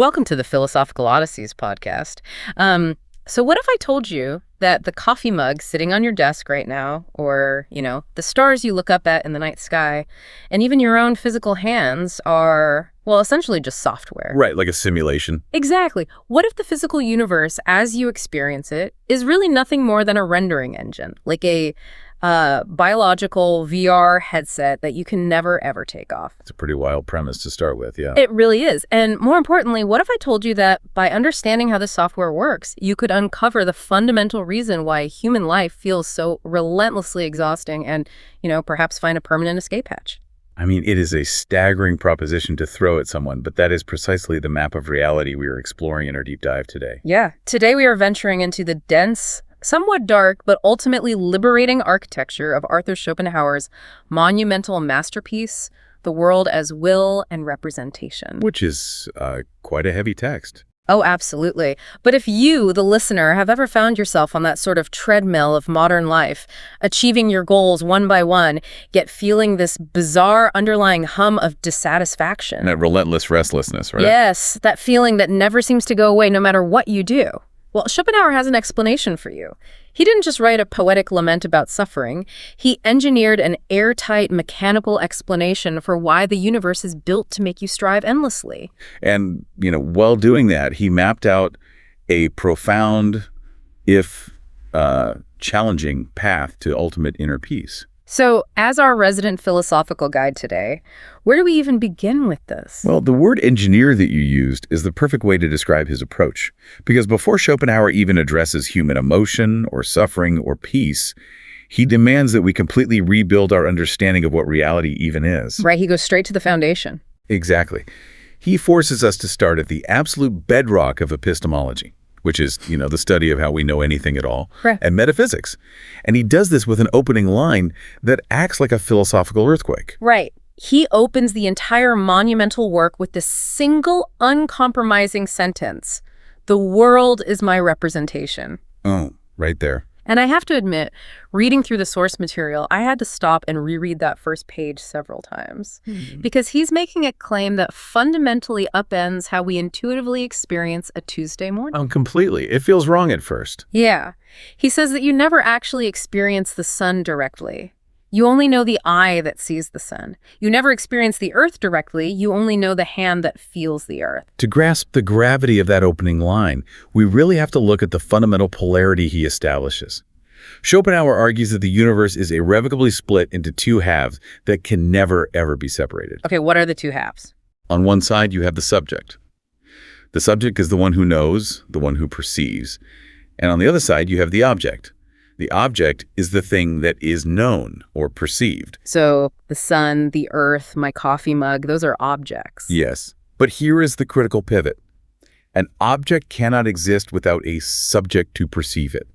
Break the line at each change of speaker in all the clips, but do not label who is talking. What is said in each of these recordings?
Welcome to the Philosophical Odysseys podcast. So what if I told you that the coffee mug sitting on your desk right now, or, the stars you look up at in the night sky, and even your own physical hands are, well, essentially just software?
Right, like a simulation.
Exactly. What if the physical universe, as you experience it, is really nothing more than a rendering engine, like a biological VR headset that you can never, ever take off?
It's a pretty wild premise to start with, yeah.
It really is. And more importantly, what if I told you that by understanding how this software works, you could uncover the fundamental reason why human life feels so relentlessly exhausting and, perhaps find a permanent escape hatch?
I mean, it is a staggering proposition to throw at someone, but that is precisely the map of reality we are exploring in our deep dive today.
Yeah. Today we are venturing into the dense, somewhat dark, but ultimately liberating architecture of Arthur Schopenhauer's monumental masterpiece, The World as Will and Representation.
Which is quite a heavy text.
Oh, absolutely. But if you, the listener, have ever found yourself on that sort of treadmill of modern life, achieving your goals one by one, yet feeling this bizarre underlying hum of dissatisfaction.
And that relentless restlessness, right?
Yes, that feeling that never seems to go away no matter what you do. Well, Schopenhauer has an explanation for you. He didn't just write a poetic lament about suffering. He engineered an airtight mechanical explanation for why the universe is built to make you strive endlessly.
And, while doing that, he mapped out a profound, if challenging, path to ultimate inner peace.
So, as our resident philosophical guide today, where do we even begin with this?
Well, the word engineer that you used is the perfect way to describe his approach. Because before Schopenhauer even addresses human emotion or suffering or peace, he demands that we completely rebuild our understanding of what reality even is.
Right, he goes straight to the foundation.
Exactly. He forces us to start at the absolute bedrock of epistemology, which is, the study of how we know anything at all,
right,
and metaphysics. And he does this with an opening line that acts like a philosophical earthquake.
Right. He opens the entire monumental work with this single, uncompromising sentence: "The world is my representation."
Oh, right there.
And I have to admit, reading through the source material, I had to stop and reread that first page several times. Because he's making a claim that fundamentally upends how we intuitively experience a Tuesday morning.
Completely. It feels wrong at first.
Yeah. He says that you never actually experience the sun directly. You only know the eye that sees the sun. You never experience the earth directly. You only know the hand that feels the earth.
To grasp the gravity of that opening line, we really have to look at the fundamental polarity he establishes. Schopenhauer argues that the universe is irrevocably split into two halves that can never, ever be separated.
Okay, what are the two halves?
On one side, you have the subject. The subject is the one who knows, the one who perceives. And on the other side, you have the object. The object is the thing that is known or perceived.
So the sun, the earth, my coffee mug, those are objects.
Yes. But here is the critical pivot. An object cannot exist without a subject to perceive it.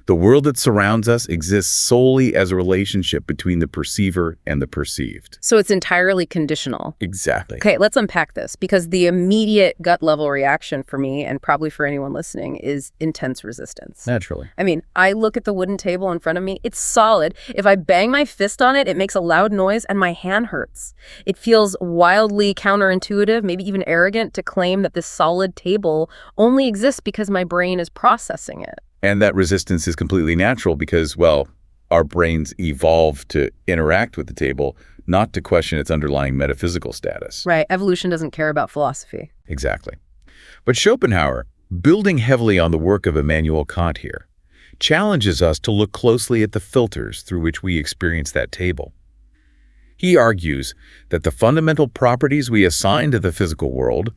The world that surrounds us exists solely as a relationship between the perceiver and the perceived.
So it's entirely conditional.
Exactly.
Okay, let's unpack this, because the immediate gut level reaction for me, and probably for anyone listening, is intense resistance.
Naturally.
I mean, I look at the wooden table in front of me. It's solid. If I bang my fist on it, it makes a loud noise and my hand hurts. It feels wildly counterintuitive, maybe even arrogant, to claim that this solid table only exists because my brain is processing it.
And that resistance is completely natural because, well, our brains evolved to interact with the table, not to question its underlying metaphysical status.
Right. Evolution doesn't care about philosophy.
Exactly. But Schopenhauer, building heavily on the work of Immanuel Kant here, challenges us to look closely at the filters through which we experience that table. He argues that the fundamental properties we assign to the physical world,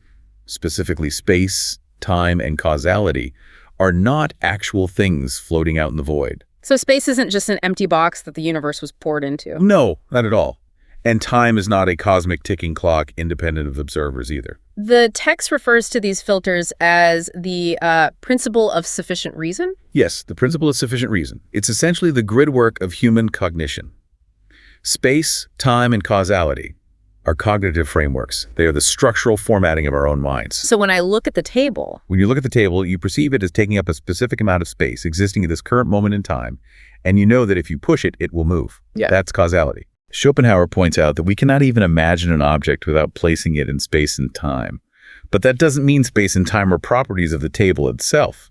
specifically space, time, and causality, are not actual things floating out in the void.
So space isn't just an empty box that the universe was poured into?
No, not at all. And time is not a cosmic ticking clock independent of observers either.
The text refers to these filters as the principle of sufficient reason?
Yes, the principle of sufficient reason. It's essentially the gridwork of human cognition. Space, time, and causality are cognitive frameworks. They are the structural formatting of our own minds.
So when I look at the table...
When you look at the table, you perceive it as taking up a specific amount of space existing at this current moment in time, and you know that if you push it, it will move.
Yeah.
That's causality. Schopenhauer points out that we cannot even imagine an object without placing it in space and time. But that doesn't mean space and time are properties of the table itself.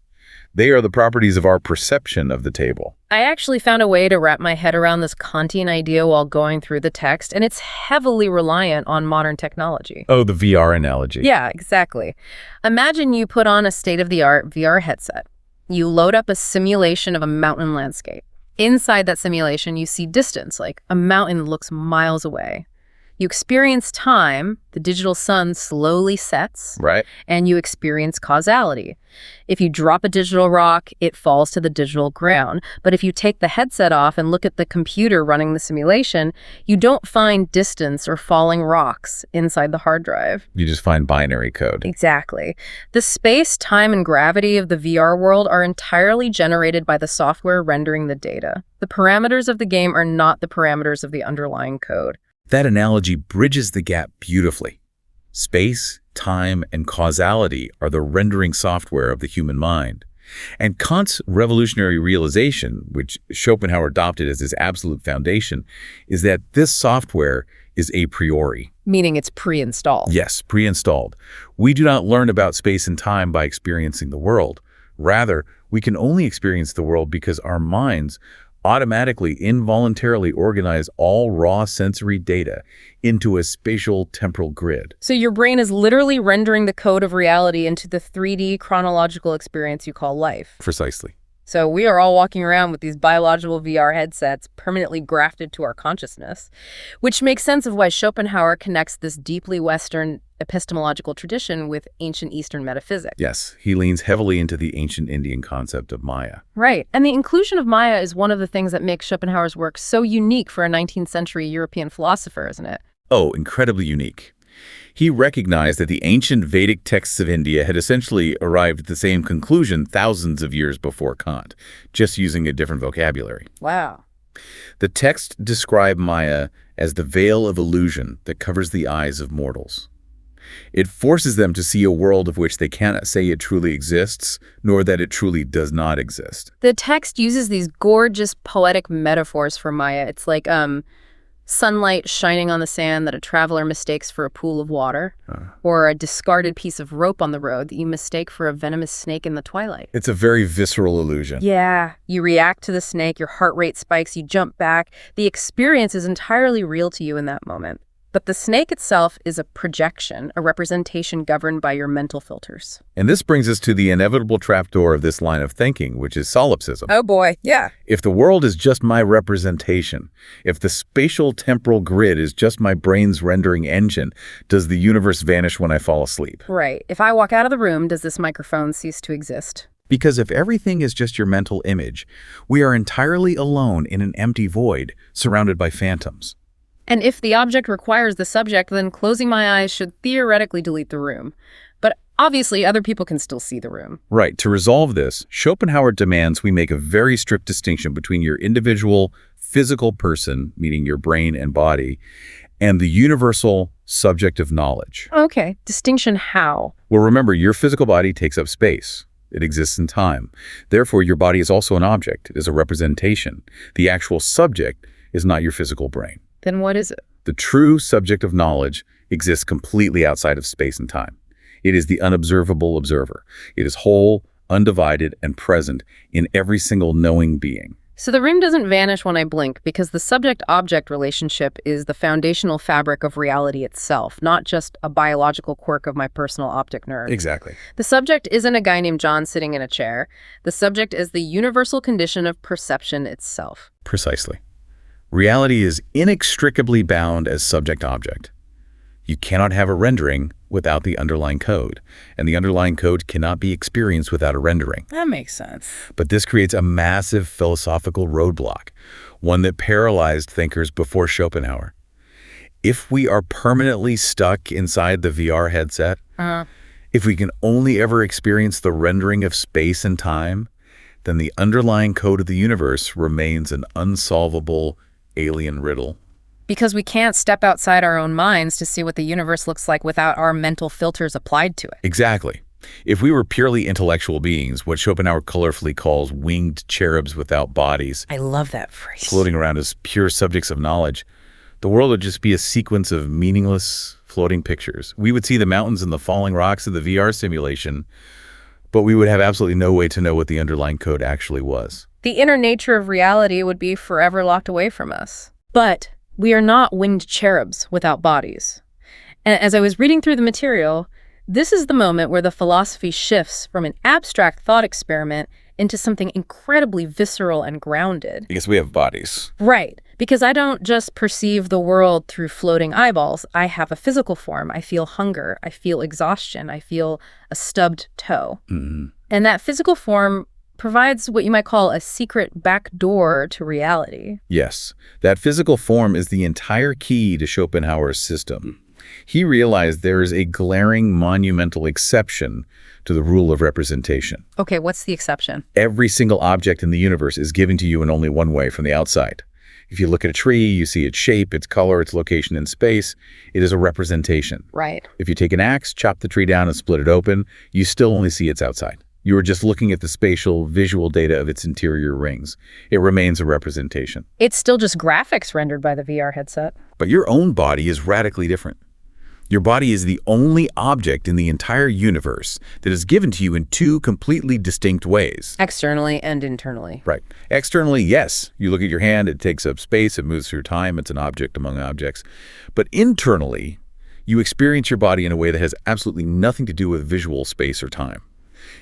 They are the properties of our perception of the table.
I actually found a way to wrap my head around this Kantian idea while going through the text, and it's heavily reliant on modern technology.
Oh, the VR analogy.
Yeah, exactly. Imagine you put on a state-of-the-art VR headset. You load up a simulation of a mountain landscape. Inside that simulation, you see distance, like a mountain looks miles away. You experience time, the digital sun slowly sets,
Right.
and you experience causality. If you drop a digital rock, it falls to the digital ground. But if you take the headset off and look at the computer running the simulation, you don't find distance or falling rocks inside the hard drive.
You just find binary code.
Exactly. The space, time, and gravity of the VR world are entirely generated by the software rendering the data. The parameters of the game are not the parameters of the underlying code.
That analogy bridges the gap beautifully. Space, time, and causality are the rendering software of the human mind. And Kant's revolutionary realization, which Schopenhauer adopted as his absolute foundation, is that this software is a priori.
Meaning it's pre-installed.
Yes, pre-installed. We do not learn about space and time by experiencing the world. Rather, we can only experience the world because our minds automatically, involuntarily organize all raw sensory data into a spatial temporal grid.
So your brain is literally rendering the code of reality into the 3D chronological experience you call life.
Precisely.
So we are all walking around with these biological VR headsets permanently grafted to our consciousness, which makes sense of why Schopenhauer connects this deeply Western epistemological tradition with ancient Eastern metaphysics.
Yes, he leans heavily into the ancient Indian concept of Maya.
Right. And the inclusion of Maya is one of the things that makes Schopenhauer's work so unique for a 19th century European philosopher, isn't it?
Oh, incredibly unique. He recognized that the ancient Vedic texts of India had essentially arrived at the same conclusion thousands of years before Kant, just using a different vocabulary.
Wow.
The text described Maya as the veil of illusion that covers the eyes of mortals. It forces them to see a world of which they cannot say it truly exists, nor that it truly does not exist.
The text uses these gorgeous poetic metaphors for Maya. It's like sunlight shining on the sand that a traveler mistakes for a pool of water, or a discarded piece of rope on the road that you mistake for a venomous snake in the twilight.
It's a very visceral illusion.
Yeah, you react to the snake, your heart rate spikes, you jump back. The experience is entirely real to you in that moment. But the snake itself is a projection, a representation governed by your mental filters.
And this brings us to the inevitable trapdoor of this line of thinking, which is solipsism.
Oh boy, yeah.
If the world is just my representation, if the spatial temporal grid is just my brain's rendering engine, does the universe vanish when I fall asleep?
Right. If I walk out of the room, does this microphone cease to exist?
Because if everything is just your mental image, we are entirely alone in an empty void, surrounded by phantoms.
And if the object requires the subject, then closing my eyes should theoretically delete the room. But obviously, other people can still see the room.
Right. To resolve this, Schopenhauer demands we make a very strict distinction between your individual physical person, meaning your brain and body, and the universal subject of knowledge.
Okay. Distinction how?
Well, remember, your physical body takes up space. It exists in time. Therefore, your body is also an object. It is a representation. The actual subject is not your physical brain.
Then what is it?
The true subject of knowledge exists completely outside of space and time. It is the unobservable observer. It is whole, undivided, and present in every single knowing being.
So the room doesn't vanish when I blink because the subject-object relationship is the foundational fabric of reality itself, not just a biological quirk of my personal optic nerve.
Exactly.
The subject isn't a guy named John sitting in a chair. The subject is the universal condition of perception itself.
Precisely. Reality is inextricably bound as subject-object. You cannot have a rendering without the underlying code, and the underlying code cannot be experienced without a rendering.
That makes sense.
But this creates a massive philosophical roadblock, one that paralyzed thinkers before Schopenhauer. If we are permanently stuck inside the VR headset, if we can only ever experience the rendering of space and time, then the underlying code of the universe remains an unsolvable alien riddle.
Because we can't step outside our own minds to see what the universe looks like without our mental filters applied to it.
Exactly. If we were purely intellectual beings, what Schopenhauer colorfully calls winged cherubs without bodies,
I love that phrase.
floating around as pure subjects of knowledge, the world would just be a sequence of meaningless floating pictures. We would see the mountains and the falling rocks of the VR simulation, but we would have absolutely no way to know what the underlying code actually was.
The inner nature of reality would be forever locked away from us. But we are not winged cherubs without bodies. And as I was reading through the material, this is the moment where the philosophy shifts from an abstract thought experiment into something incredibly visceral and grounded.
Because we have bodies.
Right. Because I don't just perceive the world through floating eyeballs. I have a physical form. I feel hunger. I feel exhaustion. I feel a stubbed toe.
Mm-hmm.
And that physical form provides what you might call a secret back door to reality.
Yes. That physical form is the entire key to Schopenhauer's system. He realized there is a glaring, monumental exception to the rule of representation.
Okay, what's the exception?
Every single object in the universe is given to you in only one way, from the outside. If you look at a tree, you see its shape, its color, its location in space. It is a representation.
Right.
If you take an axe, chop the tree down, and split it open, you still only see its outside. You are just looking at the spatial, visual data of its interior rings. It remains a representation.
It's still just graphics rendered by the VR headset.
But your own body is radically different. Your body is the only object in the entire universe that is given to you in two completely distinct ways.
Externally and internally.
Right. Externally, yes. You look at your hand, it takes up space, it moves through time, it's an object among objects. But internally, you experience your body in a way that has absolutely nothing to do with visual space or time.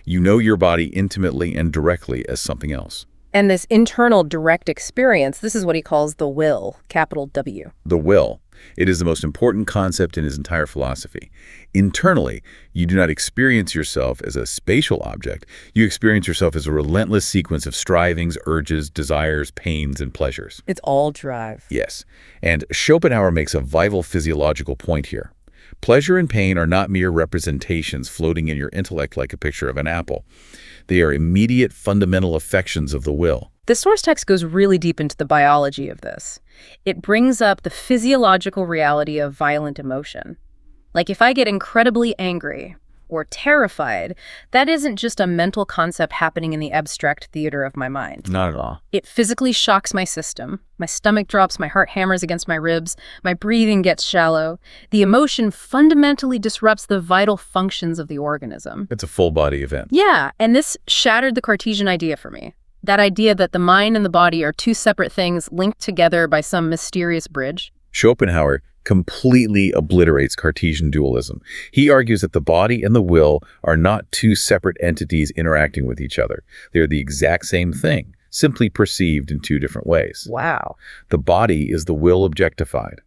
You know your body intimately and directly as something else.
And this internal direct experience, this is what he calls the will, capital W.
The will. It is the most important concept in his entire philosophy. Internally, you do not experience yourself as a spatial object. You experience yourself as a relentless sequence of strivings, urges, desires, pains, and pleasures.
It's all drive.
Yes. And Schopenhauer makes a vital physiological point here. Pleasure and pain are not mere representations floating in your intellect like a picture of an apple. They are immediate, fundamental affections of the will.
The source text goes really deep into the biology of this. It brings up the physiological reality of violent emotion. Like if I get incredibly angry or terrified, that isn't just a mental concept happening in the abstract theater of my mind.
Not at all.
It physically shocks my system. My stomach drops, my heart hammers against my ribs, my breathing gets shallow. The emotion fundamentally disrupts the vital functions of the organism.
It's a full-body event.
Yeah, and this shattered the Cartesian idea for me. That idea that the mind and the body are two separate things linked together by some mysterious bridge.
Schopenhauer completely obliterates Cartesian dualism. He argues that the body and the will are not two separate entities interacting with each other. They're the exact same thing, simply perceived in two different ways.
Wow.
The body is the will objectified.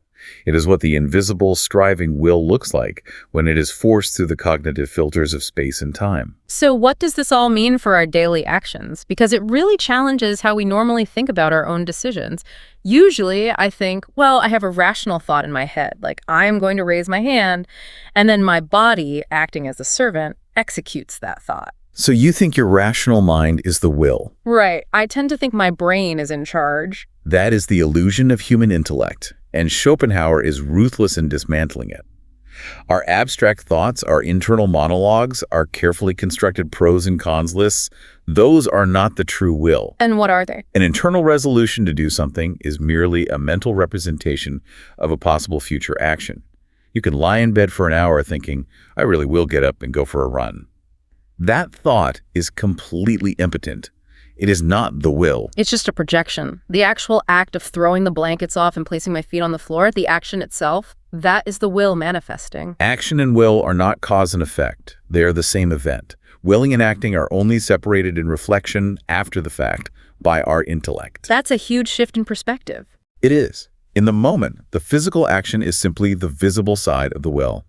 It is what the invisible, striving will looks like when it is forced through the cognitive filters of space and time.
So what does this all mean for our daily actions? Because it really challenges how we normally think about our own decisions. Usually, I think, well, I have a rational thought in my head, like I'm going to raise my hand, and then my body, acting as a servant, executes that thought.
So you think your rational mind is the will?
Right. I tend to think my brain is in charge.
That is the illusion of human intellect, and Schopenhauer is ruthless in dismantling it. Our abstract thoughts, our internal monologues, our carefully constructed pros and cons lists, those are not the true will.
And what are they?
An internal resolution to do something is merely a mental representation of a possible future action. You can lie in bed for an hour thinking, I really will get up and go for a run. That thought is completely impotent. It is not the will.
It's just a projection. The actual act of throwing the blankets off and placing my feet on the floor, the action itself, that is the will manifesting.
Action and will are not cause and effect. They are the same event. Willing and acting are only separated in reflection after the fact by our intellect.
That's a huge shift in perspective.
It is. In the moment, the physical action is simply the visible side of the will.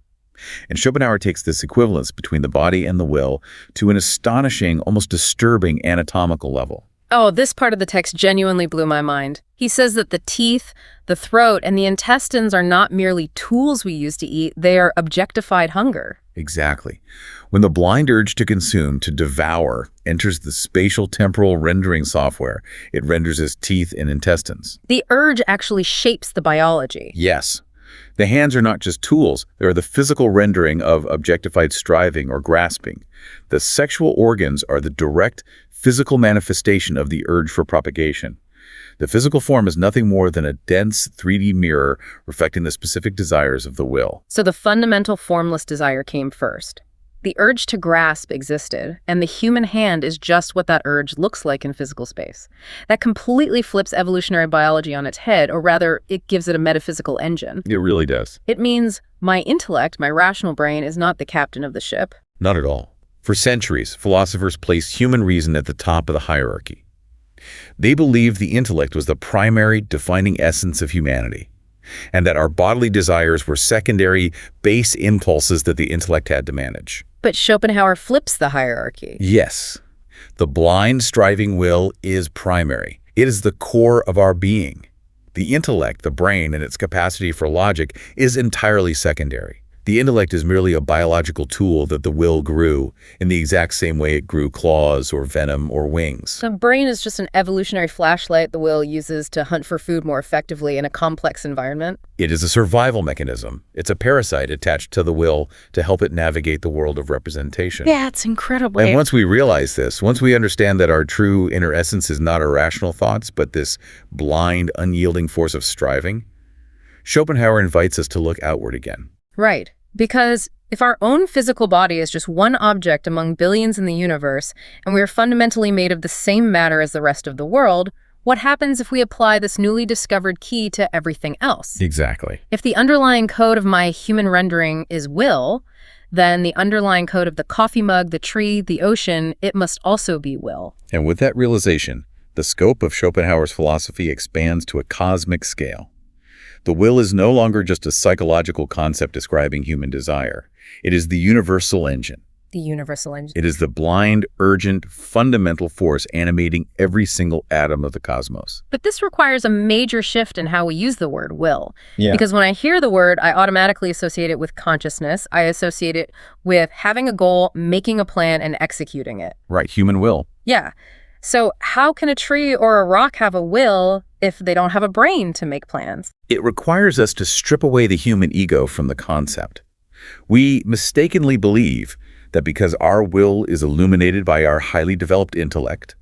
And Schopenhauer takes this equivalence between the body and the will to an astonishing, almost disturbing anatomical level.
Oh, this part of the text genuinely blew my mind. He says that the teeth, the throat, and the intestines are not merely tools we use to eat, they are objectified hunger.
Exactly. When the blind urge to consume, to devour, enters the spatial temporal rendering software, it renders as teeth and intestines.
The urge actually shapes the biology.
Yes. The hands are not just tools, they are the physical rendering of objectified striving or grasping. The sexual organs are the direct physical manifestation of the urge for propagation. The physical form is nothing more than a dense 3D mirror reflecting the specific desires of the will.
So the fundamental formless desire came first. The urge to grasp existed, and the human hand is just what that urge looks like in physical space. That completely flips evolutionary biology on its head, or rather, it gives it a metaphysical engine.
It really does.
It means my intellect, my rational brain, is not the captain of the ship.
Not at all. For centuries, philosophers placed human reason at the top of the hierarchy. They believed the intellect was the primary defining essence of humanity, and that our bodily desires were secondary, base impulses that the intellect had to manage.
But Schopenhauer flips the hierarchy.
Yes, the blind, striving will is primary. It is the core of our being. The intellect, the brain, and its capacity for logic is entirely secondary. The intellect is merely a biological tool that the will grew in the exact same way it grew claws or venom or wings.
The brain is just an evolutionary flashlight the will uses to hunt for food more effectively in a complex environment.
It is a survival mechanism. It's a parasite attached to the will to help it navigate the world of representation.
Yeah, it's incredible.
And once we realize this, once we understand that our true inner essence is not irrational thoughts, but this blind, unyielding force of striving, Schopenhauer invites us to look outward again.
Right. Because if our own physical body is just one object among billions in the universe, and we are fundamentally made of the same matter as the rest of the world, what happens if we apply this newly discovered key to everything else?
Exactly.
If the underlying code of my human rendering is will, then the underlying code of the coffee mug, the tree, the ocean, it must also be will.
And with that realization, the scope of Schopenhauer's philosophy expands to a cosmic scale. The will is no longer just a psychological concept describing human desire. It is the universal engine.
The universal engine.
It is the blind, urgent, fundamental force animating every single atom of the cosmos.
But this requires a major shift in how we use the word will.
Yeah.
Because when I hear the word, I automatically associate it with consciousness. I associate it with having a goal, making a plan, and executing it.
Right, human will.
Yeah. So how can a tree or a rock have a will if they don't have a brain to make plans?
It requires us to strip away the human ego from the concept. We mistakenly believe that because our will is illuminated by our highly developed intellect,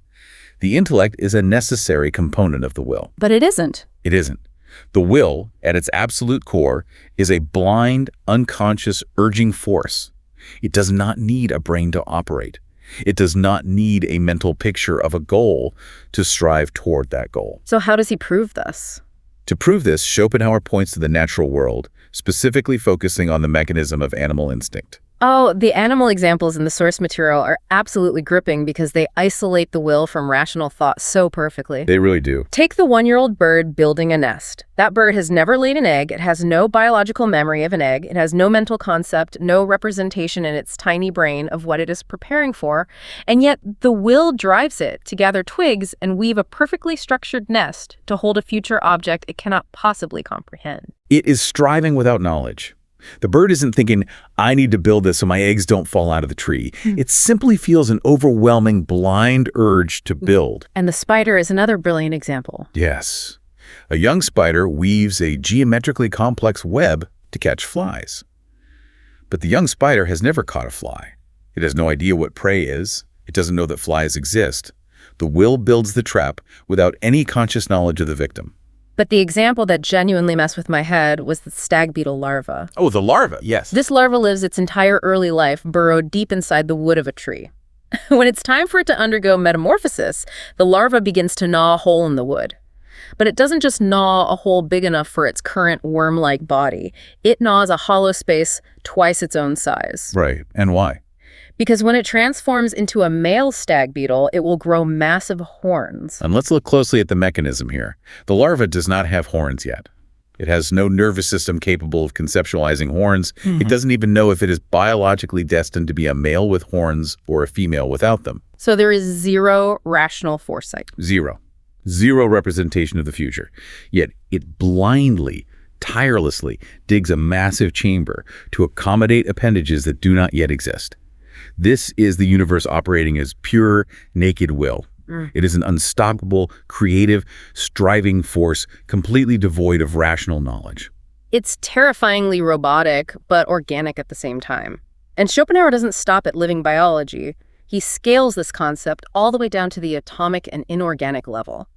the intellect is a necessary component of the will.
But it isn't.
It isn't. The will, at its absolute core, is a blind, unconscious, urging force. It does not need a brain to operate. It does not need a mental picture of a goal to strive toward that goal.
So how does he prove this?
To prove this, Schopenhauer points to the natural world, specifically focusing on the mechanism of animal instinct.
Oh, the animal examples in the source material are absolutely gripping because they isolate the will from rational thought so perfectly.
They really do.
Take the one-year-old bird building a nest. That bird has never laid an egg. It has no biological memory of an egg. It has no mental concept, no representation in its tiny brain of what it is preparing for. And yet the will drives it to gather twigs and weave a perfectly structured nest to hold a future object it cannot possibly comprehend.
It is striving without knowledge. The bird isn't thinking, I need to build this so my eggs don't fall out of the tree. It simply feels an overwhelming, blind urge to build.
And the spider is another brilliant example.
Yes. A young spider weaves a geometrically complex web to catch flies. But the young spider has never caught a fly. It has no idea what prey is. It doesn't know that flies exist. The will builds the trap without any conscious knowledge of the victim.
But the example that genuinely messed with my head was the stag beetle larva.
Oh, the larva, yes.
This larva lives its entire early life burrowed deep inside the wood of a tree. When it's time for it to undergo metamorphosis, the larva begins to gnaw a hole in the wood. But it doesn't just gnaw a hole big enough for its current worm-like body. It gnaws a hollow space twice its own size.
Right. And why?
Because when it transforms into a male stag beetle, it will grow massive horns.
And let's look closely at the mechanism here. The larva does not have horns yet. It has no nervous system capable of conceptualizing horns. It doesn't even know if it is biologically destined to be a male with horns or a female without them.
So there is zero rational foresight.
Zero. Zero representation of the future. Yet it blindly, tirelessly digs a massive chamber to accommodate appendages that do not yet exist. This is the universe operating as pure, naked will. It is an unstoppable, creative, striving force, completely devoid of rational knowledge.
It's terrifyingly robotic, but organic at the same time. And Schopenhauer doesn't stop at living biology. He scales this concept all the way down to the atomic and inorganic level.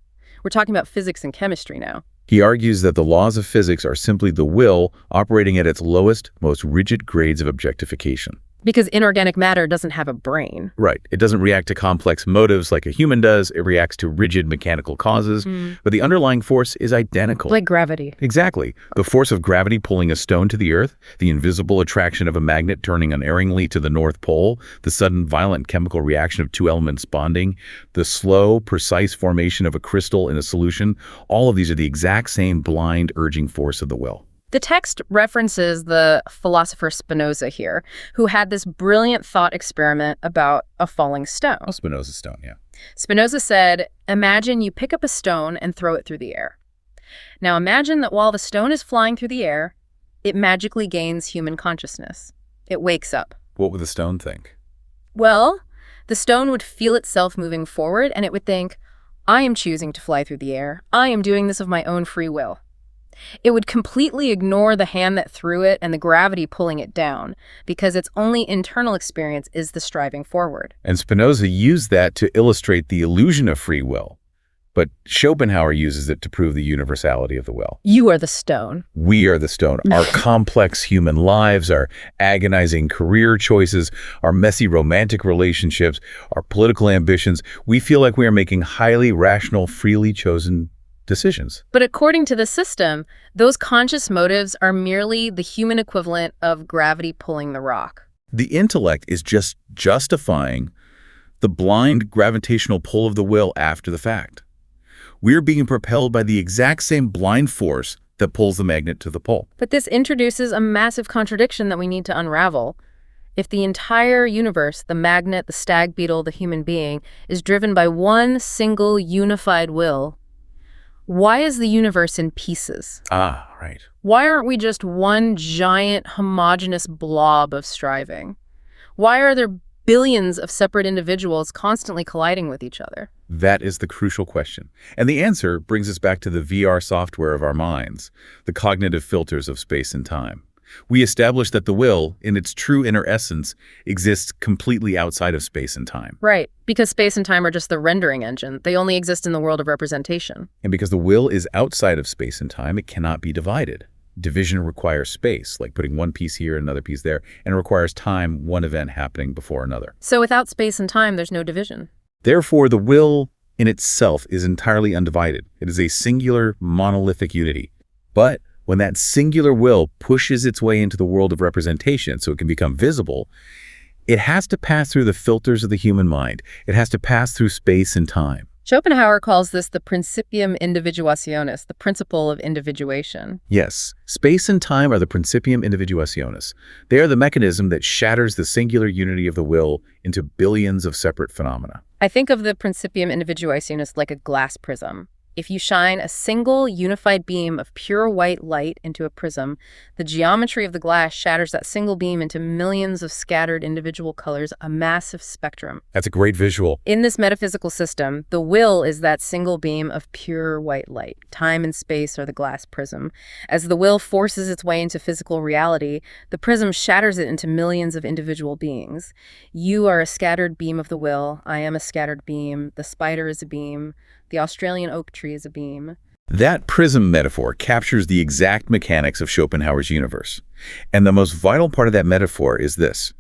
We're talking about physics and chemistry now.
He argues that the laws of physics are simply the will operating at its lowest, most rigid grades of objectification.
Because inorganic matter doesn't have a brain.
Right. It doesn't react to complex motives like a human does. It reacts to rigid mechanical causes. But the underlying force is identical.
Like gravity.
Exactly. The force of gravity pulling a stone to the earth, the invisible attraction of a magnet turning unerringly to the North Pole, the sudden violent chemical reaction of two elements bonding, the slow, precise formation of a crystal in a solution, all of these are the exact same blind, urging force of the will.
The text references the philosopher Spinoza here, who had this brilliant thought experiment about a falling stone.
Oh, Spinoza's stone, yeah.
Spinoza said, imagine you pick up a stone and throw it through the air. Now imagine that while the stone is flying through the air, it magically gains human consciousness. It wakes up.
What would the stone think?
Well, the stone would feel itself moving forward, and it would think, I am choosing to fly through the air. I am doing this of my own free will. It would completely ignore the hand that threw it and the gravity pulling it down, because its only internal experience is the striving forward.
And Spinoza used that to illustrate the illusion of free will. But Schopenhauer uses it to prove the universality of the will.
You are the stone.
We are the stone. Our complex human lives, our agonizing career choices, our messy romantic relationships, our political ambitions, we feel like we are making highly rational, freely chosen decisions.
But according to the system, those conscious motives are merely the human equivalent of gravity pulling the rock.
The intellect is just justifying the blind gravitational pull of the will after the fact. We're being propelled by the exact same blind force that pulls the magnet to the pole.
But this introduces a massive contradiction that we need to unravel. If the entire universe, the magnet, the stag beetle, the human being, is driven by one single unified will, why is the universe in pieces?
Ah, right.
Why aren't we just one giant homogeneous blob of striving? Why are there billions of separate individuals constantly colliding with each other?
That is the crucial question. And the answer brings us back to the VR software of our minds, the cognitive filters of space and time. We established that the will, in its true inner essence, exists completely outside of space and time.
Right, because space and time are just the rendering engine. They only exist in the world of representation.
And because the will is outside of space and time, it cannot be divided. Division requires space, like putting one piece here and another piece there, and it requires time, one event happening before another.
So without space and time, there's no division.
Therefore, the will in itself is entirely undivided. It is a singular, monolithic unity. But when that singular will pushes its way into the world of representation so it can become visible, it has to pass through the filters of the human mind. It has to pass through space and time.
Schopenhauer calls this the Principium Individuationis, the principle of individuation.
Yes, space and time are the Principium Individuationis. They are the mechanism that shatters the singular unity of the will into billions of separate phenomena.
I think of the Principium Individuationis like a glass prism. If you shine a single unified beam of pure white light into a prism, the geometry of the glass shatters that single beam into millions of scattered individual colors, a massive spectrum.
That's a great visual.
In this metaphysical system, the will is that single beam of pure white light. Time and space are the glass prism. As the will forces its way into physical reality, the prism shatters it into millions of individual beings. You are a scattered beam of the will. I am a scattered beam. The spider is a beam. The Australian oak tree is a beam.
That prism metaphor captures the exact mechanics of Schopenhauer's universe. And the most vital part of that metaphor is this.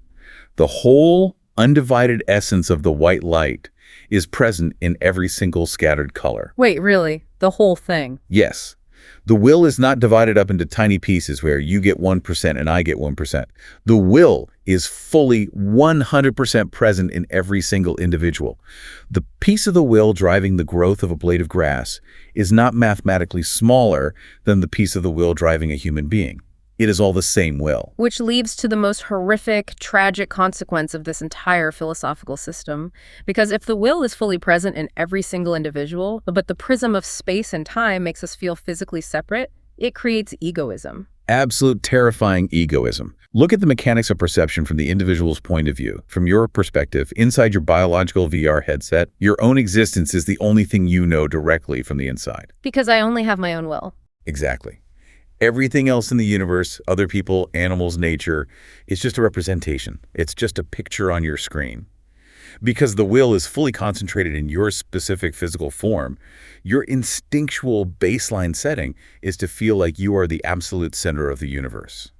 The whole undivided essence of the white light is present in every single scattered color.
Wait, really? The whole thing?
Yes. The will is not divided up into tiny pieces where you get 1% and I get 1%. The will is fully 100% present in every single individual. The piece of the will driving the growth of a blade of grass is not mathematically smaller than the piece of the will driving a human being. It is all the same will.
Which leads to the most horrific, tragic consequence of this entire philosophical system. Because if the will is fully present in every single individual, but the prism of space and time makes us feel physically separate, it creates egoism.
Absolute terrifying egoism. Look at the mechanics of perception from the individual's point of view. From your perspective, inside your biological VR headset, your own existence is the only thing you know directly from the inside.
Because I only have my own will.
Exactly. Everything else in the universe, other people, animals, nature, is just a representation. It's just a picture on your screen. Because the will is fully concentrated in your specific physical form, your instinctual baseline setting is to feel like you are the absolute center of the universe.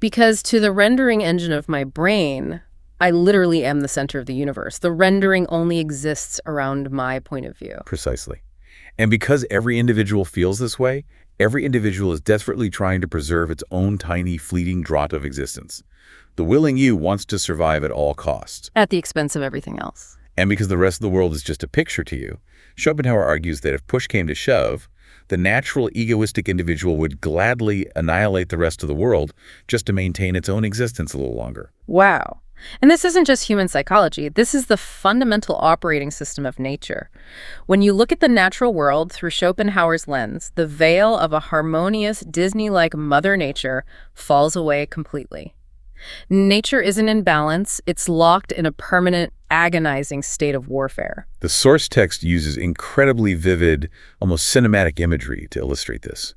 Because to the rendering engine of my brain, I literally am the center of the universe. The rendering only exists around my point of view.
Precisely. And because every individual feels this way, every individual is desperately trying to preserve its own tiny, fleeting draught of existence. The willing you wants to survive at all costs.
At the expense of everything else.
And because the rest of the world is just a picture to you, Schopenhauer argues that if push came to shove, the natural egoistic individual would gladly annihilate the rest of the world just to maintain its own existence a little longer.
Wow. And this isn't just human psychology. This is the fundamental operating system of nature. When you look at the natural world through Schopenhauer's lens, the veil of a harmonious, Disney-like Mother Nature falls away completely. Nature isn't in balance. It's locked in a permanent, agonizing state of warfare.
The source text uses incredibly vivid, almost cinematic imagery to illustrate this.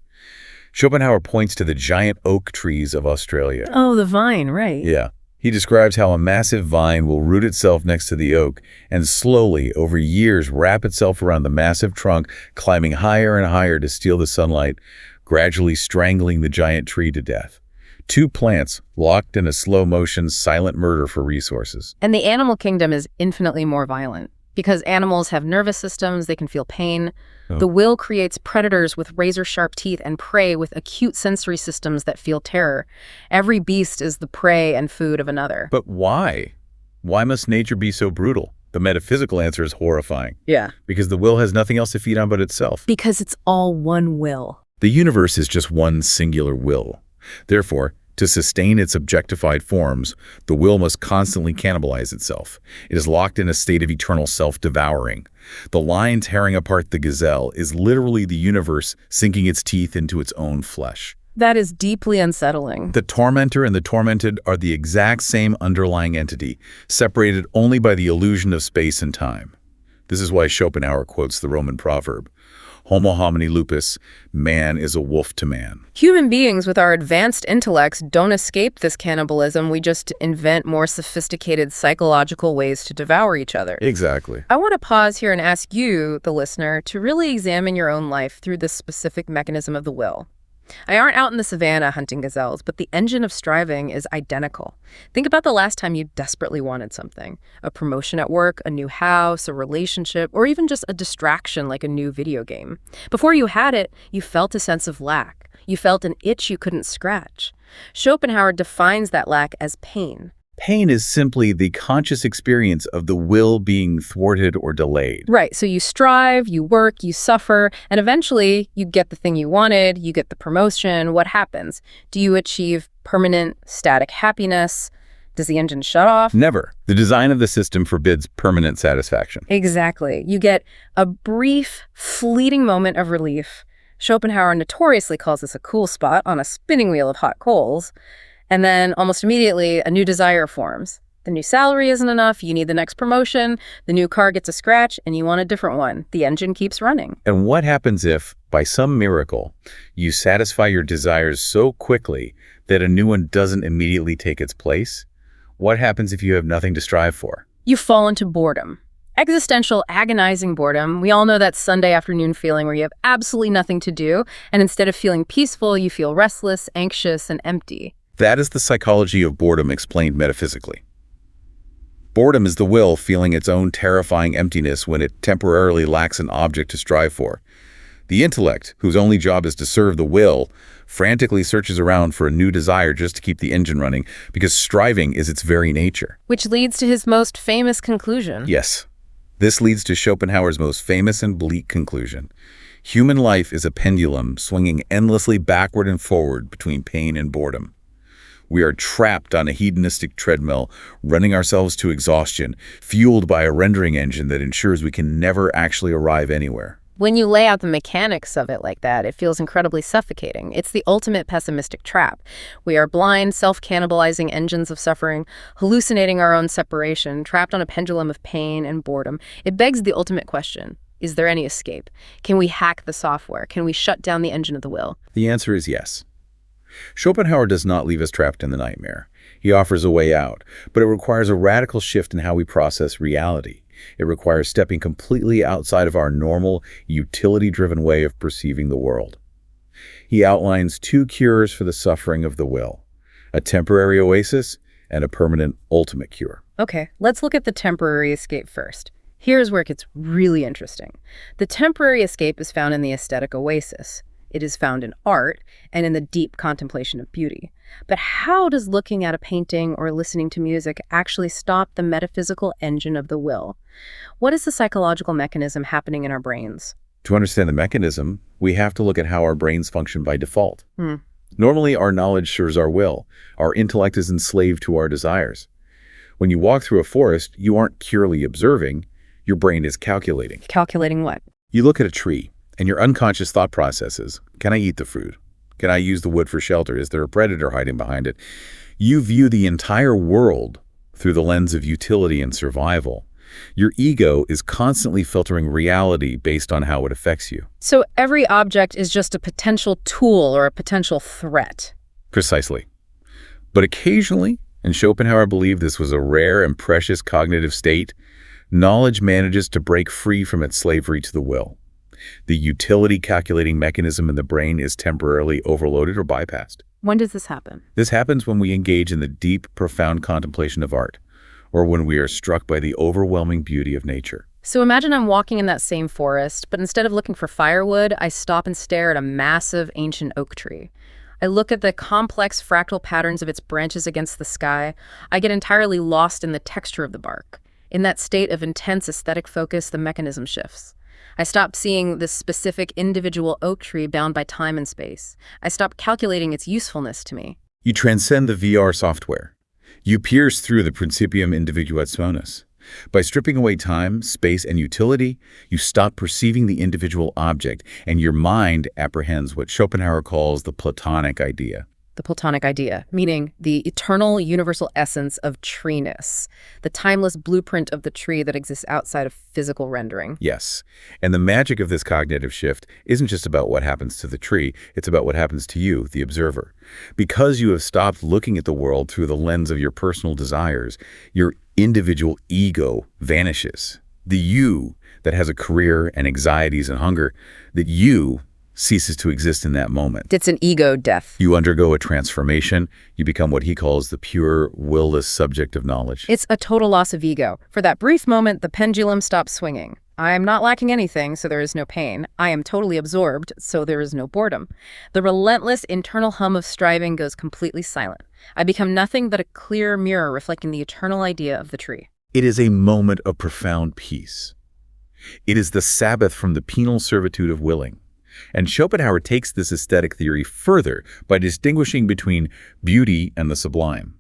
Schopenhauer points to the giant oak trees of Australia.
Oh, the vine, right.
Yeah. He describes how a massive vine will root itself next to the oak and slowly, over years, wrap itself around the massive trunk, climbing higher and higher to steal the sunlight, gradually strangling the giant tree to death. Two plants locked in a slow-motion, silent murder for resources.
And the animal kingdom is infinitely more violent. Because animals have nervous systems, they can feel pain.
Oh.
The will creates predators with razor-sharp teeth and prey with acute sensory systems that feel terror. Every beast is the prey and food of another.
But why? Why must nature be so brutal? The metaphysical answer is horrifying.
Yeah.
Because the will has nothing else to feed on but itself.
Because it's all one will.
The universe is just one singular will. Therefore, to sustain its objectified forms, the will must constantly cannibalize itself. It is locked in a state of eternal self-devouring. The lion tearing apart the gazelle is literally the universe sinking its teeth into its own flesh.
That is deeply unsettling.
The tormentor and the tormented are the exact same underlying entity, separated only by the illusion of space and time. This is why Schopenhauer quotes the Roman proverb, Homo homini lupus, man is a wolf to man.
Human beings with our advanced intellects don't escape this cannibalism. We just invent more sophisticated psychological ways to devour each other.
Exactly.
I want to pause here and ask you, the listener, to really examine your own life through this specific mechanism of the will. I aren't out in the savannah hunting gazelles, but the engine of striving is identical. Think about the last time you desperately wanted something. A promotion at work, a new house, a relationship, or even just a distraction like a new video game. Before you had it, you felt a sense of lack. You felt an itch you couldn't scratch. Schopenhauer defines that lack as pain.
Pain is simply the conscious experience of the will being thwarted or delayed.
Right, so you strive, you work, you suffer, and eventually you get the thing you wanted, you get the promotion. What happens? Do you achieve permanent, static happiness? Does the engine shut off?
Never. The design of the system forbids permanent satisfaction.
Exactly. You get a brief, fleeting moment of relief. Schopenhauer notoriously calls this a cool spot on a spinning wheel of hot coals. And then almost immediately, a new desire forms. The new salary isn't enough, you need the next promotion, the new car gets a scratch, and you want a different one. The engine keeps running.
And what happens if, by some miracle, you satisfy your desires so quickly that a new one doesn't immediately take its place? What happens if you have nothing to strive for?
You fall into boredom. Existential, agonizing boredom. We all know that Sunday afternoon feeling where you have absolutely nothing to do, and instead of feeling peaceful, you feel restless, anxious, and empty.
That is the psychology of boredom explained metaphysically. Boredom is the will feeling its own terrifying emptiness when it temporarily lacks an object to strive for. The intellect, whose only job is to serve the will, frantically searches around for a new desire just to keep the engine running, because striving is its very nature.
Which leads to his most famous conclusion.
Yes. This leads to Schopenhauer's most famous and bleak conclusion. Human life is a pendulum swinging endlessly backward and forward between pain and boredom. We are trapped on a hedonistic treadmill, running ourselves to exhaustion, fueled by a rendering engine that ensures we can never actually arrive anywhere.
When you lay out the mechanics of it like that, it feels incredibly suffocating. It's the ultimate pessimistic trap. We are blind, self-cannibalizing engines of suffering, hallucinating our own separation, trapped on a pendulum of pain and boredom. It begs the ultimate question. Is there any escape? Can we hack the software? Can we shut down the engine of the will?
The answer is yes. Schopenhauer does not leave us trapped in the nightmare. He offers a way out, but it requires a radical shift in how we process reality. It requires stepping completely outside of our normal, utility-driven way of perceiving the world. He outlines two cures for the suffering of the will: a temporary oasis and a permanent ultimate cure.
Okay, let's look at the temporary escape first. Here's where it gets really interesting. The temporary escape is found in the aesthetic oasis. It is found in art and in the deep contemplation of beauty. But how does looking at a painting or listening to music actually stop the metaphysical engine of the will? What is the psychological mechanism happening in our brains?
To understand the mechanism, we have to look at how our brains function by default. Normally, our knowledge serves our will. Our intellect is enslaved to our desires. When you walk through a forest, you aren't purely observing. Your brain is calculating.
Calculating what?
You look at a tree, and your unconscious thought process is, can I eat the fruit? Can I use the wood for shelter? Is there a predator hiding behind it? You view the entire world through the lens of utility and survival. Your ego is constantly filtering reality based on how it affects you.
So every object is just a potential tool or a potential threat.
Precisely. But occasionally, and Schopenhauer believed this was a rare and precious cognitive state, knowledge manages to break free from its slavery to the will. The utility calculating mechanism in the brain is temporarily overloaded or bypassed.
When does this happen?
This happens when we engage in the deep, profound contemplation of art, or when we are struck by the overwhelming beauty of nature.
So imagine I'm walking in that same forest, but instead of looking for firewood, I stop and stare at a massive ancient oak tree. I look at the complex fractal patterns of its branches against the sky. I get entirely lost in the texture of the bark. In that state of intense aesthetic focus, the mechanism shifts. I stop seeing this specific individual oak tree bound by time and space. I stop calculating its usefulness to me.
You transcend the VR software. You pierce through the Principium Individuationis. By stripping away time, space, and utility, you stop perceiving the individual object, and your mind apprehends what Schopenhauer calls the Platonic idea.
The Platonic idea, meaning the eternal universal essence of treeness, the timeless blueprint of the tree that exists outside of physical rendering.
Yes, and the magic of this cognitive shift isn't just about what happens to the tree, it's about what happens to you, the observer. Because you have stopped looking at the world through the lens of your personal desires, your individual ego vanishes. The you that has a career and anxieties and hunger, that you ceases to exist in that moment.
It's an ego death.
You undergo a transformation. You become what he calls the pure, will-less subject of knowledge.
It's a total loss of ego. For that brief moment, the pendulum stops swinging. I am not lacking anything, so there is no pain. I am totally absorbed, so there is no boredom. The relentless internal hum of striving goes completely silent. I become nothing but a clear mirror reflecting the eternal idea of the tree.
It is a moment of profound peace. It is the Sabbath from the penal servitude of willing. And Schopenhauer takes this aesthetic theory further by distinguishing between beauty and the sublime.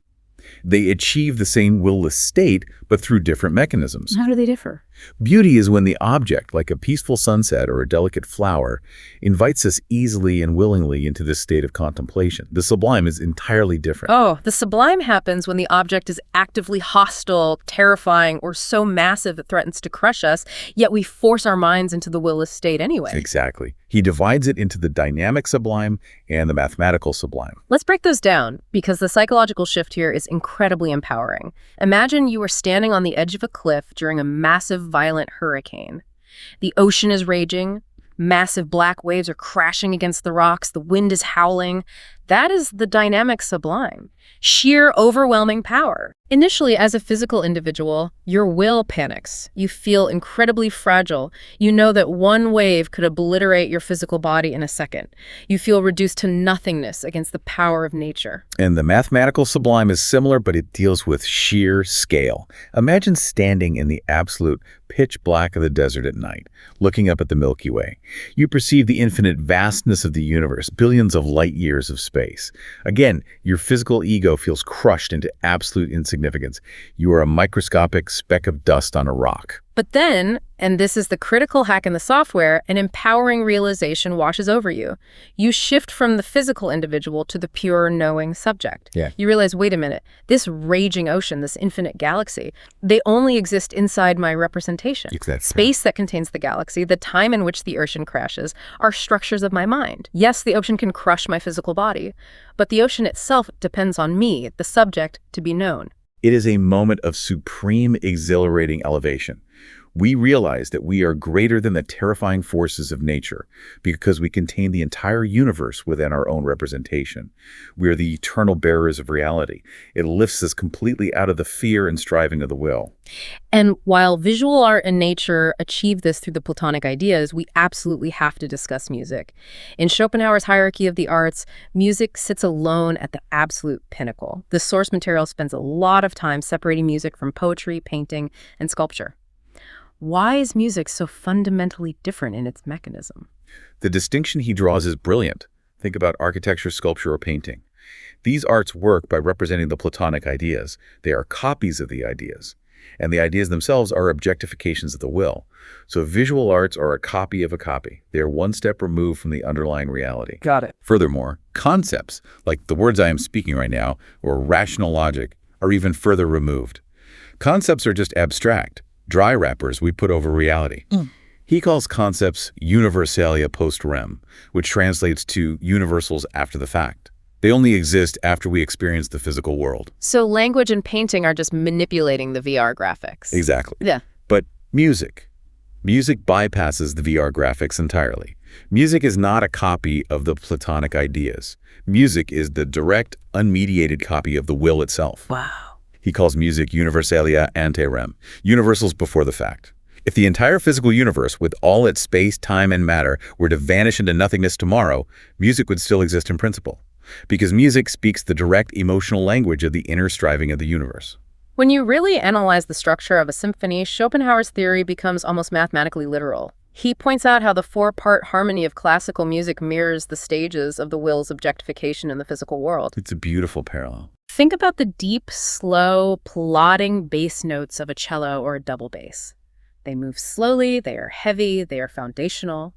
They achieve the same will-less state, but through different mechanisms.
How do they differ?
Beauty is when the object, like a peaceful sunset or a delicate flower, invites us easily and willingly into this state of contemplation. The sublime is entirely different.
Oh, the sublime happens when the object is actively hostile, terrifying, or so massive it threatens to crush us, yet we force our minds into the will-less state anyway.
Exactly. He divides it into the dynamic sublime and the mathematical sublime.
Let's break those down, because the psychological shift here is incredibly empowering. Imagine you are standing on the edge of a cliff during a massive, violent hurricane. The ocean is raging. Massive black waves are crashing against the rocks. The wind is howling. That is the dynamic sublime. Sheer, overwhelming power. Initially, as a physical individual, your will panics. You feel incredibly fragile. You know that one wave could obliterate your physical body in a second. You feel reduced to nothingness against the power of nature.
And the mathematical sublime is similar, but it deals with sheer scale. Imagine standing in the absolute pitch black of the desert at night, looking up at the Milky Way. You perceive the infinite vastness of the universe, billions of light years of space. Again, your physical ego feels crushed into absolute insignificance. You are a microscopic speck of dust on a rock.
But then, and this is the critical hack in the software, an empowering realization washes over you. You shift from the physical individual to the pure knowing subject.
Yeah.
You realize, wait a minute, this raging ocean, this infinite galaxy, they only exist inside my representation.
Exactly.
Space that contains the galaxy, the time in which the ocean crashes, are structures of my mind. Yes, the ocean can crush my physical body, but the ocean itself depends on me, the subject, to be known.
It is a moment of supreme, exhilarating elevation. We realize that we are greater than the terrifying forces of nature because we contain the entire universe within our own representation. We are the eternal bearers of reality. It lifts us completely out of the fear and striving of the will.
And while visual art and nature achieve this through the Platonic ideas, we absolutely have to discuss music. In Schopenhauer's hierarchy of the arts, music sits alone at the absolute pinnacle. The source material spends a lot of time separating music from poetry, painting, and sculpture. Why is music so fundamentally different in its mechanism?
The distinction he draws is brilliant. Think about architecture, sculpture, or painting. These arts work by representing the Platonic ideas. They are copies of the ideas. And the ideas themselves are objectifications of the will. So visual arts are a copy of a copy. They are one step removed from the underlying reality.
Got it.
Furthermore, concepts, like the words I am speaking right now, or rational logic, are even further removed. Concepts are just abstract, dry wrappers we put over reality. He calls concepts universalia post rem, which translates to universals after the fact. They only exist after we experience the physical world.
So language and painting are just manipulating the VR graphics.
Exactly.
Yeah.
But music bypasses the VR graphics entirely. Music is not a copy of the Platonic ideas. Music is the direct, unmediated copy of the will itself.
Wow.
He calls music universalia ante rem, universals before the fact. If the entire physical universe, with all its space, time, and matter, were to vanish into nothingness tomorrow, music would still exist in principle. Because music speaks the direct emotional language of the inner striving of the universe.
When you really analyze the structure of a symphony, Schopenhauer's theory becomes almost mathematically literal. He points out how the four-part harmony of classical music mirrors the stages of the will's objectification in the physical world.
It's a beautiful parallel.
Think about the deep, slow, plodding bass notes of a cello or a double bass. They move slowly, they are heavy, they are foundational.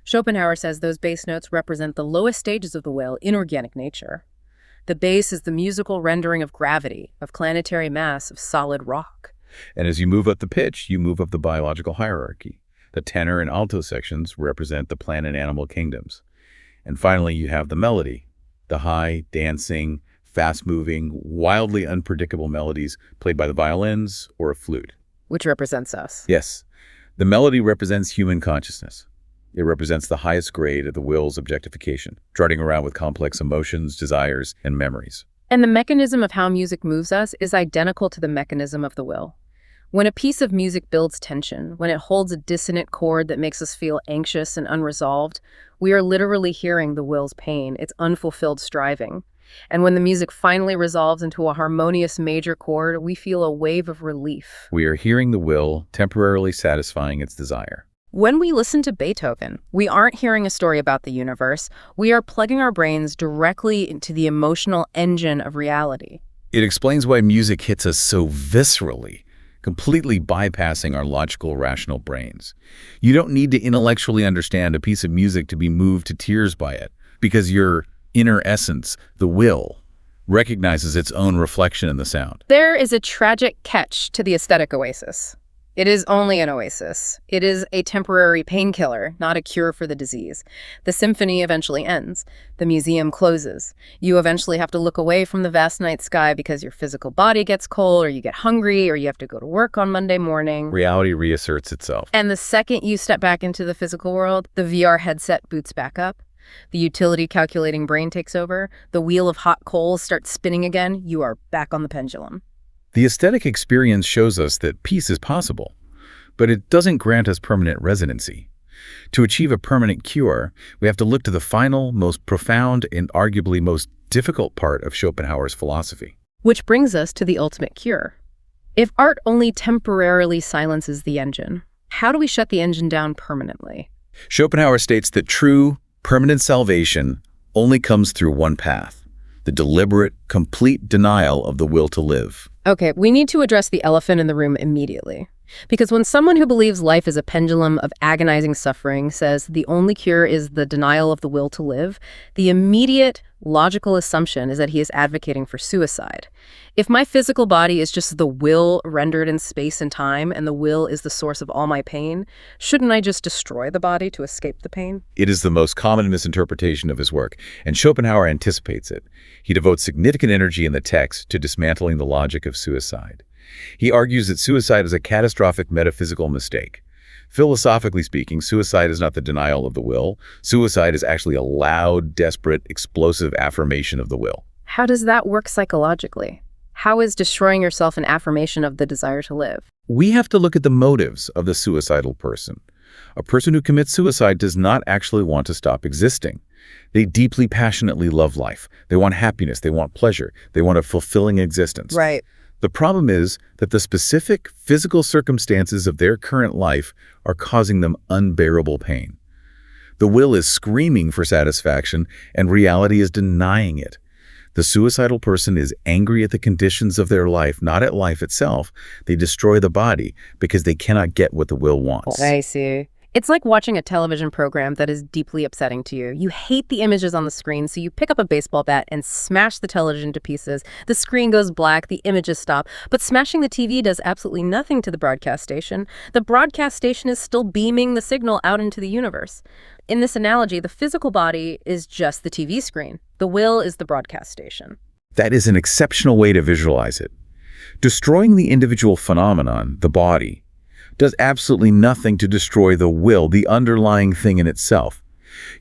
Schopenhauer says those bass notes represent the lowest stages of the will, inorganic nature. The bass is the musical rendering of gravity, of planetary mass, of solid rock.
And as you move up the pitch, you move up the biological hierarchy. The tenor and alto sections represent the plant and animal kingdoms. And finally, you have the melody, the high, dancing, fast-moving, wildly unpredictable melodies played by the violins or a flute.
Which represents us.
Yes. The melody represents human consciousness. It represents the highest grade of the will's objectification, trotting around with complex emotions, desires, and memories.
And the mechanism of how music moves us is identical to the mechanism of the will. When a piece of music builds tension, when it holds a dissonant chord that makes us feel anxious and unresolved, we are literally hearing the will's pain, its unfulfilled striving. And when the music finally resolves into a harmonious major chord, we feel a wave of relief.
We are hearing the will temporarily satisfying its desire.
When we listen to Beethoven, we aren't hearing a story about the universe. We are plugging our brains directly into the emotional engine of reality.
It explains why music hits us so viscerally, completely bypassing our logical, rational brains. You don't need to intellectually understand a piece of music to be moved to tears by it, because your inner essence, the will, recognizes its own reflection in the sound.
There is a tragic catch to the Aesthetic Oasis. It is only an oasis. It is a temporary painkiller, not a cure for the disease. The symphony eventually ends. The museum closes. You eventually have to look away from the vast night sky because your physical body gets cold, or you get hungry, or you have to go to work on Monday morning.
Reality reasserts itself.
And the second you step back into the physical world, the VR headset boots back up. The utility calculating brain takes over. The wheel of hot coals starts spinning again. You are back on the pendulum.
The aesthetic experience shows us that peace is possible, but it doesn't grant us permanent residency. To achieve a permanent cure, we have to look to the final, most profound, and arguably most difficult part of Schopenhauer's philosophy.
Which brings us to the ultimate cure. If art only temporarily silences the engine, how do we shut the engine down permanently?
Schopenhauer states that true, permanent salvation only comes through one path: the deliberate, complete denial of the will to live.
Okay, we need to address the elephant in the room immediately. Because when someone who believes life is a pendulum of agonizing suffering says the only cure is the denial of the will to live, the immediate logical assumption is that he is advocating for suicide. If my physical body is just the will rendered in space and time, and the will is the source of all my pain, shouldn't I just destroy the body to escape the pain?
It is the most common misinterpretation of his work, and Schopenhauer anticipates it. He devotes significant energy in the text to dismantling the logic of suicide. He argues that suicide is a catastrophic metaphysical mistake. Philosophically speaking, suicide is not the denial of the will. Suicide is actually a loud, desperate, explosive affirmation of the will.
How does that work psychologically? How is destroying yourself an affirmation of the desire to live?
We have to look at the motives of the suicidal person. A person who commits suicide does not actually want to stop existing. They deeply, passionately love life. They want happiness. They want pleasure. They want a fulfilling existence.
Right.
The problem is that the specific physical circumstances of their current life are causing them unbearable pain. The will is screaming for satisfaction, and reality is denying it. The suicidal person is angry at the conditions of their life, not at life itself. They destroy the body because they cannot get what the will wants.
I see. It's like watching a television program that is deeply upsetting to you. You hate the images on the screen, so you pick up a baseball bat and smash the television to pieces. The screen goes black, the images stop, but smashing the TV does absolutely nothing to the broadcast station. The broadcast station is still beaming the signal out into the universe. In this analogy, the physical body is just the TV screen. The will is the broadcast station.
That is an exceptional way to visualize it. Destroying the individual phenomenon, the body, does absolutely nothing to destroy the will, the underlying thing in itself.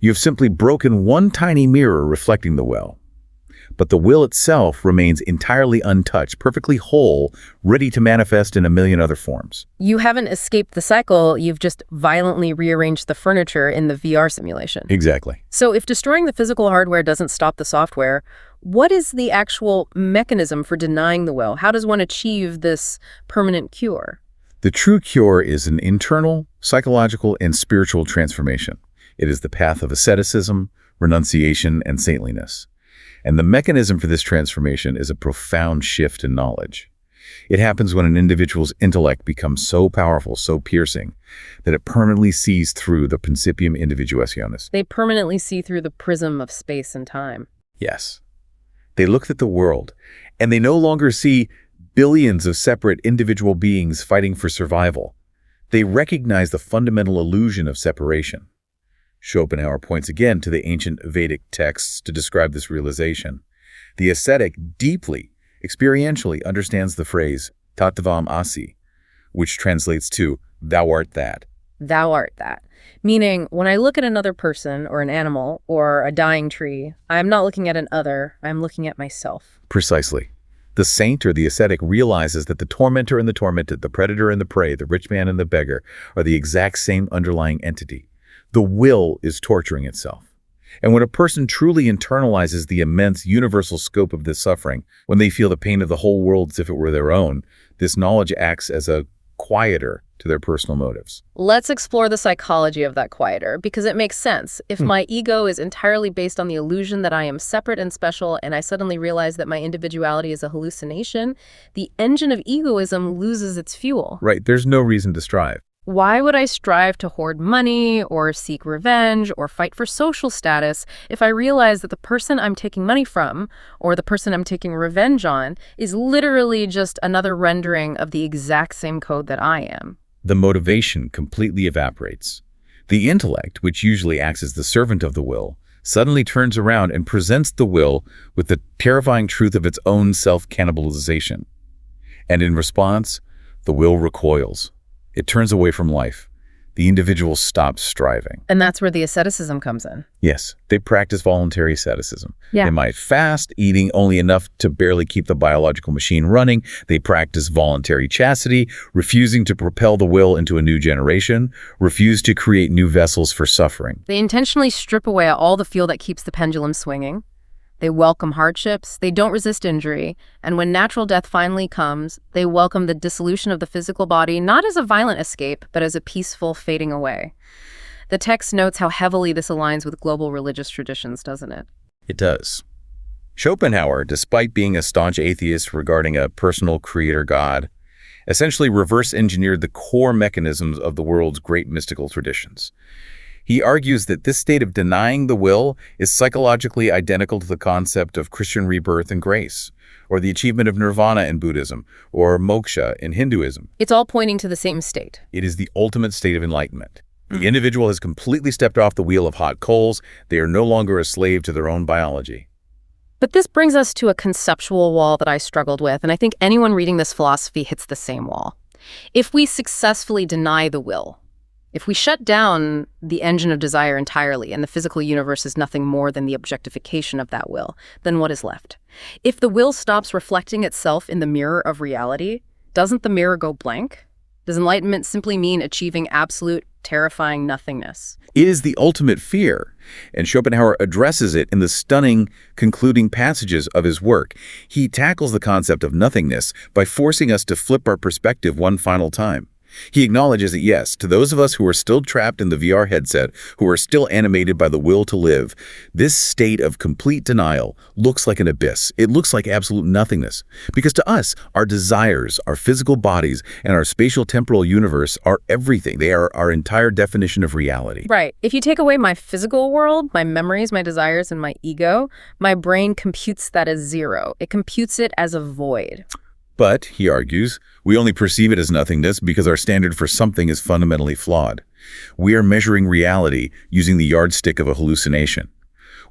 You have simply broken one tiny mirror reflecting the will. But the will itself remains entirely untouched, perfectly whole, ready to manifest in a million other forms.
You haven't escaped the cycle, you've just violently rearranged the furniture in the VR simulation.
Exactly.
So if destroying the physical hardware doesn't stop the software, what is the actual mechanism for denying the will? How does one achieve this permanent cure?
The true cure is an internal, psychological, and spiritual transformation. It is the path of asceticism, renunciation, and saintliness. And the mechanism for this transformation is a profound shift in knowledge. It happens when an individual's intellect becomes so powerful, so piercing, that it permanently sees through the principium individuationis.
They permanently see through the prism of space and time.
Yes. They look at the world, and they no longer see billions of separate individual beings fighting for survival. They recognize the fundamental illusion of separation. Schopenhauer points again to the ancient Vedic texts to describe this realization. The ascetic deeply, experientially understands the phrase tattvam asi, which translates to thou art that.
Thou art that. Meaning, when I look at another person or an animal or a dying tree, I'm not looking at an other, I'm looking at myself.
Precisely. The saint or the ascetic realizes that the tormentor and the tormented, the predator and the prey, the rich man and the beggar are the exact same underlying entity. The will is torturing itself. And when a person truly internalizes the immense universal scope of this suffering, when they feel the pain of the whole world as if it were their own, this knowledge acts as a quieter to their personal motives.
Let's explore the psychology of that quieter, because it makes sense. If my ego is entirely based on the illusion that I am separate and special, and I suddenly realize that my individuality is a hallucination, the engine of egoism loses its fuel.
Right, there's no reason to strive.
Why would I strive to hoard money or seek revenge or fight for social status if I realize that the person I'm taking money from or the person I'm taking revenge on is literally just another rendering of the exact same code that I am?
The motivation completely evaporates. The intellect, which usually acts as the servant of the will, suddenly turns around and presents the will with the terrifying truth of its own self-cannibalization. And in response, the will recoils. It turns away from life. The individual stops striving.
And that's where the asceticism comes in.
Yes, they practice voluntary asceticism.
Yeah.
They might fast, eating only enough to barely keep the biological machine running. They practice voluntary chastity, refusing to propel the will into a new generation, refuse to create new vessels for suffering.
They intentionally strip away all the fuel that keeps the pendulum swinging. They welcome hardships, they don't resist injury, and when natural death finally comes, they welcome the dissolution of the physical body not as a violent escape, but as a peaceful fading away. The text notes how heavily this aligns with global religious traditions, doesn't it?
It does. Schopenhauer, despite being a staunch atheist regarding a personal creator God, essentially reverse-engineered the core mechanisms of the world's great mystical traditions. He argues that this state of denying the will is psychologically identical to the concept of Christian rebirth and grace, or the achievement of nirvana in Buddhism, or moksha in Hinduism.
It's all pointing to the same state.
It is the ultimate state of enlightenment. The individual has completely stepped off the wheel of hot coals. They are no longer a slave to their own biology.
But this brings us to a conceptual wall that I struggled with, and I think anyone reading this philosophy hits the same wall. If we successfully deny the will, if we shut down the engine of desire entirely and the physical universe is nothing more than the objectification of that will, then what is left? If the will stops reflecting itself in the mirror of reality, doesn't the mirror go blank? Does enlightenment simply mean achieving absolute, terrifying nothingness?
It is the ultimate fear, and Schopenhauer addresses it in the stunning concluding passages of his work. He tackles the concept of nothingness by forcing us to flip our perspective one final time. He acknowledges that yes, to those of us who are still trapped in the VR headset, who are still animated by the will to live, this state of complete denial looks like an abyss. It looks like absolute nothingness. Because to us, our desires, our physical bodies, and our spatial temporal universe are everything. They are our entire definition of reality.
Right. If you take away my physical world, my memories, my desires, and my ego, my brain computes that as zero. It computes it as a void.
But, he argues, we only perceive it as nothingness because our standard for something is fundamentally flawed. We are measuring reality using the yardstick of a hallucination.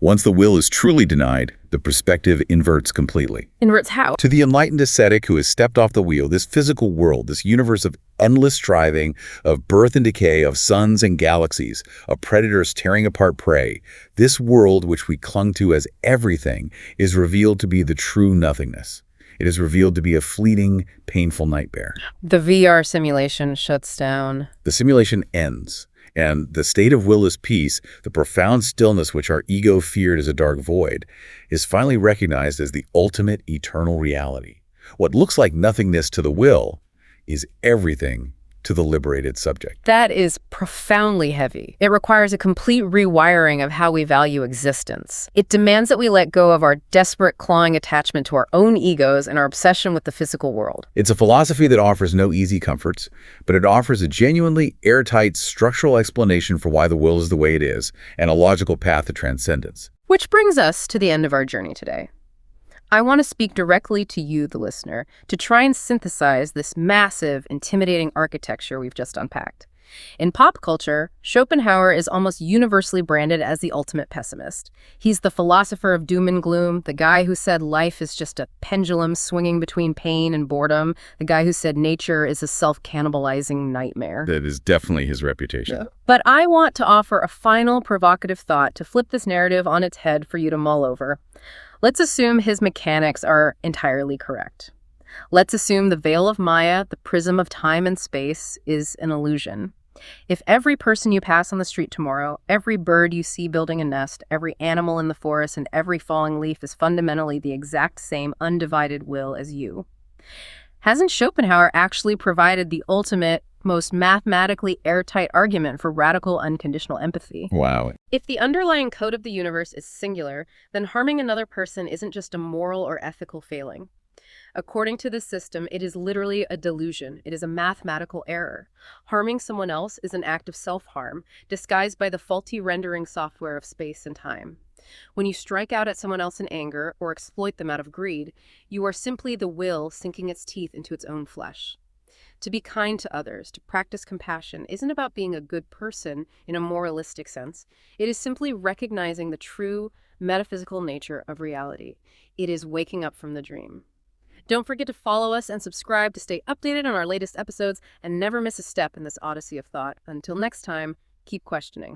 Once the will is truly denied, the perspective inverts completely.
Inverts how?
To the enlightened ascetic who has stepped off the wheel, this physical world, this universe of endless striving, of birth and decay, of suns and galaxies, of predators tearing apart prey, this world which we clung to as everything is revealed to be the true nothingness. It is revealed to be a fleeting, painful nightmare.
The VR simulation shuts down.
The simulation ends, and the state of will is peace, the profound stillness which our ego feared as a dark void, is finally recognized as the ultimate eternal reality. What looks like nothingness to the will is everything to the liberated subject.
That is profoundly heavy. It requires a complete rewiring of how we value existence. It demands that we let go of our desperate, clawing attachment to our own egos and our obsession with the physical world.
It's a philosophy that offers no easy comforts, but it offers a genuinely airtight structural explanation for why the will is the way it is, and a logical path to transcendence.
Which brings us to the end of our journey today. I want to speak directly to you, the listener, to try and synthesize this massive, intimidating architecture we've just unpacked. In pop culture, Schopenhauer is almost universally branded as the ultimate pessimist. He's the philosopher of doom and gloom, the guy who said life is just a pendulum swinging between pain and boredom, the guy who said nature is a self-cannibalizing nightmare.
That is definitely his reputation.
Yeah. But I want to offer a final provocative thought to flip this narrative on its head for you to mull over. Let's assume his mechanics are entirely correct. Let's assume the veil of Maya, the prism of time and space, is an illusion. If every person you pass on the street tomorrow, every bird you see building a nest, every animal in the forest, and every falling leaf is fundamentally the exact same undivided will as you, hasn't Schopenhauer actually provided the ultimate, most mathematically airtight argument for radical unconditional empathy?
Wow.
If the underlying code of the universe is singular, then harming another person isn't just a moral or ethical failing. According to this system, it is literally a delusion. It is a mathematical error. Harming someone else is an act of self-harm, disguised by the faulty rendering software of space and time. When you strike out at someone else in anger or exploit them out of greed, you are simply the will sinking its teeth into its own flesh. To be kind to others, to practice compassion, isn't about being a good person in a moralistic sense. It is simply recognizing the true metaphysical nature of reality. It is waking up from the dream. Don't forget to follow us and subscribe to stay updated on our latest episodes and never miss a step in this odyssey of thought. Until next time, keep questioning.